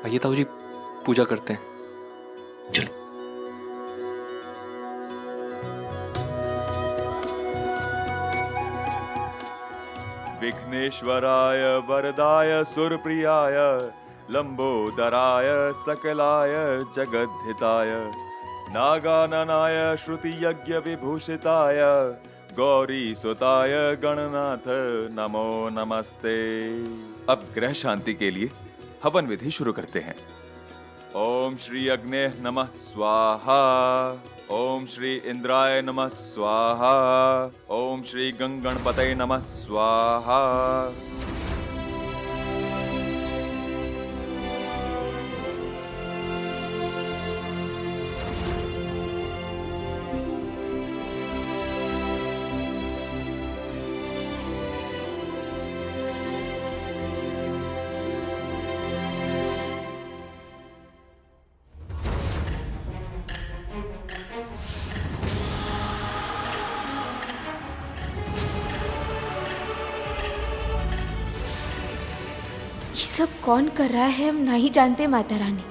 आइए ताऊ जी, पूजा करते हैं। चलो। विघ्नेश्वराय वरदाय सुरप्रियाय लंबोदराय सकलाय जगद्धिताय नागाननाय श्रुतियज्ञ विभूषिताय गौरी सुताय गणनाथ नमो नमस्ते। अब ग्रह शांति के लिए हवन विधि शुरू करते हैं। ओम श्री अग्ने नमः स्वाहा, ओम श्री इंद्राय नमः स्वाहा, ओम श्री गंगणपतये नमः स्वाहा। ये सब कौन कर रहा है हम नहीं जानते माता रानी।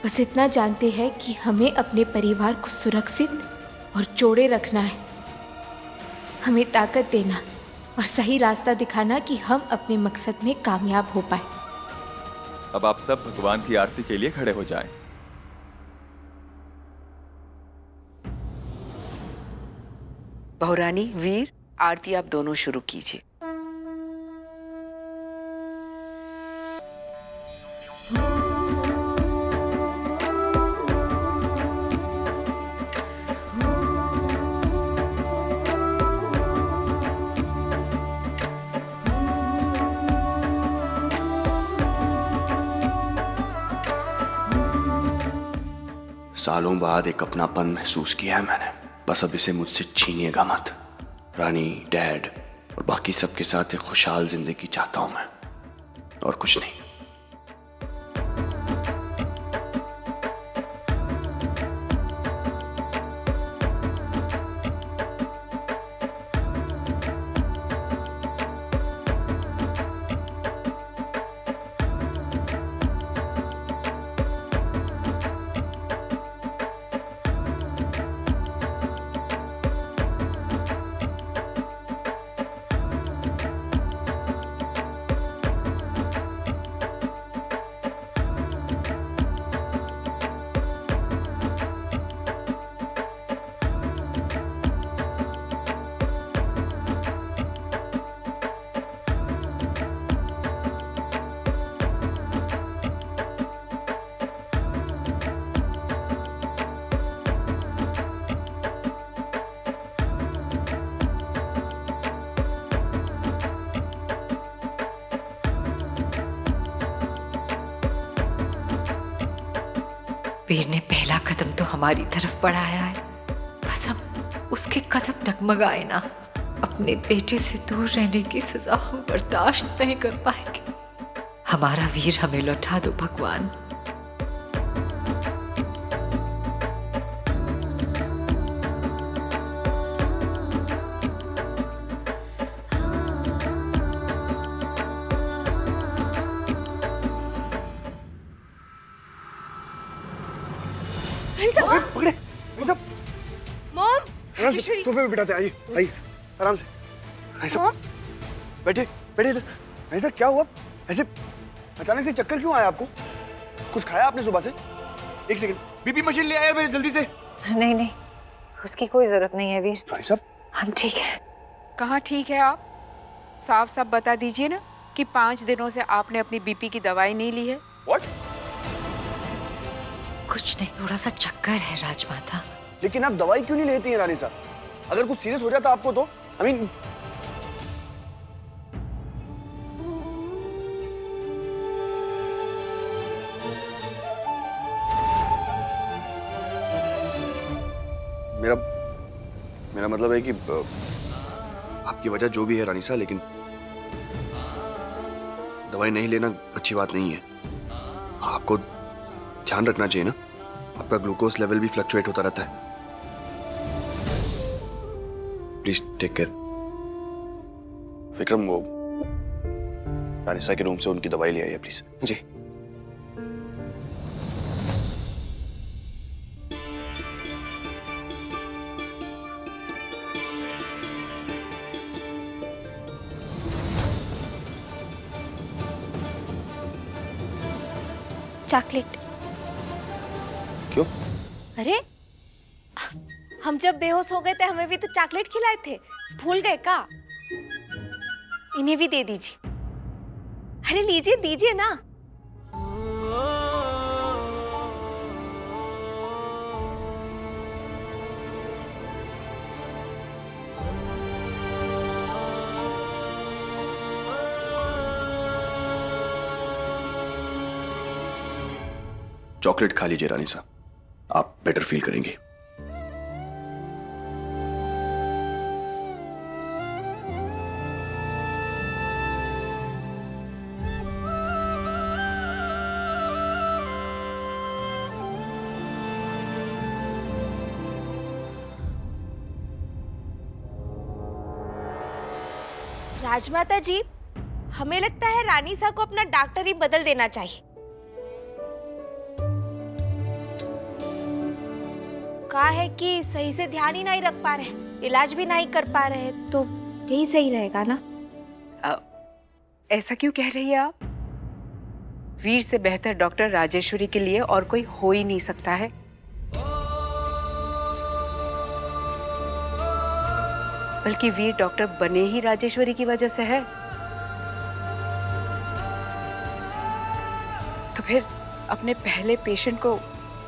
बस इतना जानते हैं कि हमें अपने परिवार को सुरक्षित और जोड़े रखना है। हमें ताकत देना और सही रास्ता दिखाना कि हम अपने मकसद में कामयाब हो पाए। अब आप सब भगवान की आरती के लिए खड़े हो जाएं। बहुरानी, वीर, आरती आप दोनों शुरू कीजिए। सालों बाद एक अपनापन महसूस किया है मैंने। बस अब इसे मुझसे छीनिएगा मत। रानी, डैड और बाकी सबके साथ एक खुशहाल जिंदगी चाहता हूं मैं, और कुछ नहीं। वीर ने पहला कदम तो हमारी तरफ बढ़ाया है, बस हम उसके कदम डगमगाए ना। अपने बेटे से दूर रहने की सजा हम बर्दाश्त नहीं कर पाएंगे। हमारा वीर हमें लौटा दो भगवान। पकड़े सब। मॉम, सोफे पे बिठाते, आइए आइए आराम से। भाई साहब बैठे बैठे इधर। भाई साहब क्या हुआ, ऐसे अचानक से चक्कर क्यों आया आपको? कुछ खाया आपने सुबह से? एक सेकंड, बीपी मशीन ले आया मेरे जल्दी से। नहीं नहीं, उसकी कोई जरूरत नहीं है वीर। भाई साहब हम ठीक है। कहाँ ठीक है आप? साफ साफ बता दीजिए ना कि 5 दिनों से आपने अपनी बीपी की दवाई नहीं ली है। व्हाट? कुछ नहीं, थोड़ा सा चक्कर है राजमाता। लेकिन आप दवाई क्यों नहीं लेती हैं रानी साहब? अगर कुछ सीरियस हो जाता आपको तो आई मीन। मेरा मतलब है कि आपकी वजह जो भी है रानी साहब, लेकिन दवाई नहीं लेना अच्छी बात नहीं है। आपको ध्यान रखना चाहिए ना, आपका ग्लूकोज लेवल भी फ्लक्चुएट होता रहता है। Please take care. विक्रम, वो रानिसा के रूम से उनकी दवाई ले आइए प्लीज। जी। चॉकलेट। क्यों? अरे हम जब बेहोश हो गए थे हमें भी तो चॉकलेट खिलाए थे, भूल गए का? इन्हें भी दे दीजिए। अरे लीजिए, दीजिए ना। चॉकलेट खा लीजिए रानी साहब, आप बेटर फील करेंगे। राजमाता जी, हमें लगता है रानी साहब को अपना डॉक्टर ही बदल देना चाहिए। कहा है कि सही से ध्यान ही नहीं रख पा रहे, इलाज भी नहीं कर पा रहे, तो यही सही रहेगा ना? ऐसा क्यों कह रही है आप? वीर से बेहतर डॉक्टर राजेश्वरी के लिए और कोई हो ही नहीं सकता है। बल्कि वीर डॉक्टर बने ही राजेश्वरी की वजह से है। तो फिर अपने पहले पेशेंट को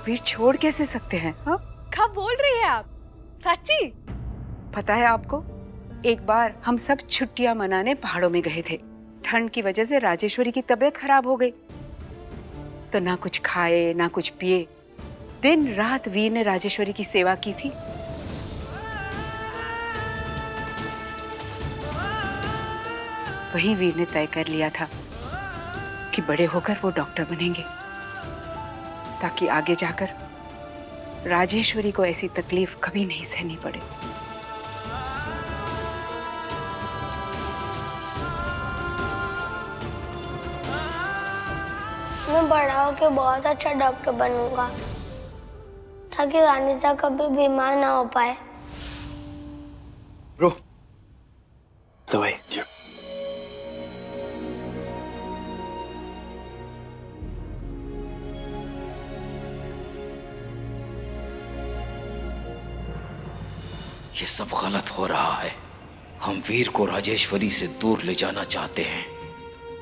वीर छोड़ कैसे सकते हैं? हाँ, क्या बोल रही है आप? सच्ची? पता है आपको, एक बार हम सब छुट्टियां मनाने पहाड़ों में गए थे। ठंड की वजह से राजेश्वरी की तबीयत खराब हो गई, तो ना कुछ खाए ना कुछ पिए, दिन रात वीर ने राजेश्वरी की सेवा की थी। वही वीर ने तय कर लिया था कि बड़े होकर वो डॉक्टर बनेंगे, ताकि आगे जाकर राजेश्वरी को ऐसी तकलीफ कभी नहीं सहनी पड़े। मैं बड़ा होकर बहुत अच्छा डॉक्टर बनूंगा, ताकि रानी साहब कभी बीमार ना हो पाए। ब्रो, दवाई। ये सब गलत हो रहा है। हम वीर को राजेश्वरी से दूर ले जाना चाहते हैं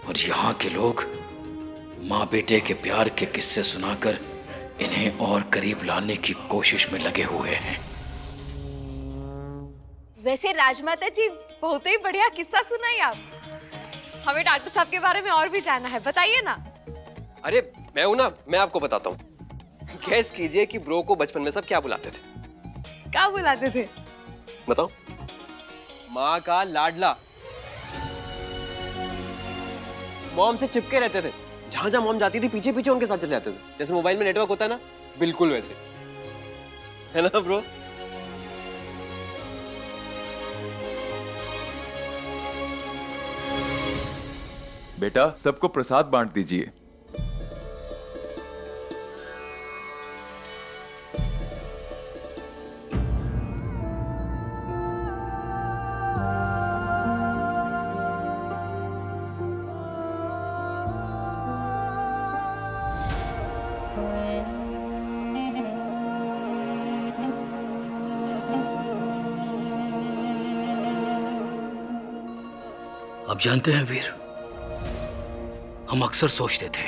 और यहाँ के लोग माँ बेटे के प्यार के किस्से सुनाकर इन्हें और करीब लाने की कोशिश में लगे हुए हैं। वैसे राजमाता जी, बहुत ही बढ़िया किस्सा सुनाई आप। हमें डॉक्टर साहब के बारे में और भी जानना है, बताइए ना। अरे मैं हूं ना, मैं आपको बताता हूँ। गैस कीजिए कि ब्रो को बचपन में सब क्या बुलाते थे? क्या बुलाते थे? बताओ। माँ का लाडला। मॉम से चिपके रहते थे, जहां जहां मॉम जाती थी पीछे पीछे उनके साथ चले जाते थे। जैसे मोबाइल में नेटवर्क होता है ना, बिल्कुल वैसे, है ना ब्रो? बेटा, सबको प्रसाद बांट दीजिए। अब जानते हैं वीर, हम अक्सर सोचते थे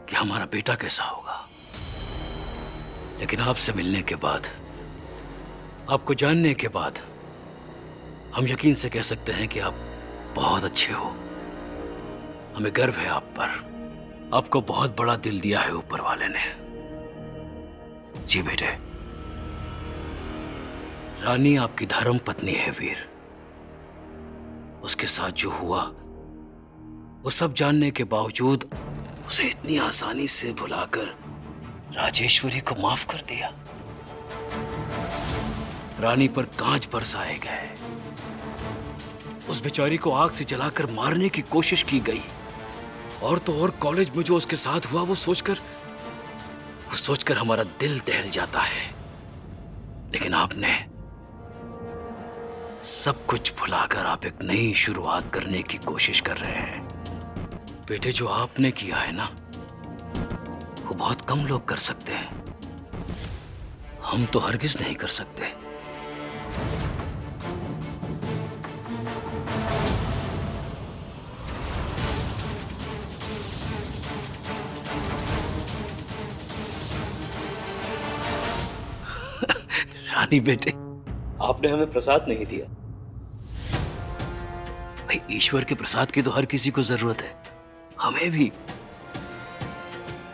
कि हमारा बेटा कैसा होगा, लेकिन आपसे मिलने के बाद, आपको जानने के बाद हम यकीन से कह सकते हैं कि आप बहुत अच्छे हो। हमें गर्व है आप पर। आपको बहुत बड़ा दिल दिया है ऊपर वाले ने। जी बेटे, रानी आपकी धर्म पत्नी है वीर। उसके साथ जो हुआ वो सब जानने के बावजूद उसे इतनी आसानी से भुलाकर राजेश्वरी को माफ कर दिया। रानी पर कांच बरसाए गए, उस बेचारी को आग से जलाकर मारने की कोशिश की गई। और तो और कॉलेज में जो उसके साथ हुआ वो सोचकर हमारा दिल दहल जाता है। लेकिन आपने सब कुछ भुलाकर आप एक नई शुरुआत करने की कोशिश कर रहे हैं। बेटे, जो आपने किया है ना, बहुत कम लोग कर सकते हैं, हम तो हरगिज नहीं कर सकते। रानी बेटे, आपने हमें प्रसाद नहीं दिया। भाई, ईश्वर के प्रसाद की तो हर किसी को जरूरत है, हमें भी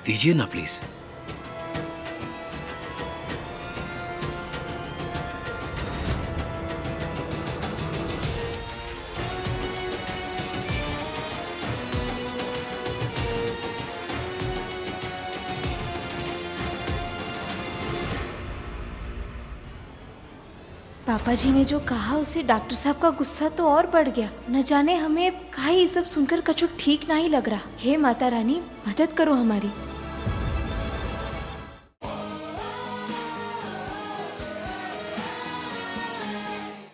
दीजिए ना प्लीज। पापा जी ने जो कहा उसे डॉक्टर साहब का गुस्सा तो और बढ़ गया। न जाने हमें काहे ये सब सुनकर कछु ठीक नहीं लग रहा। हे माता रानी, मदद करो हमारी।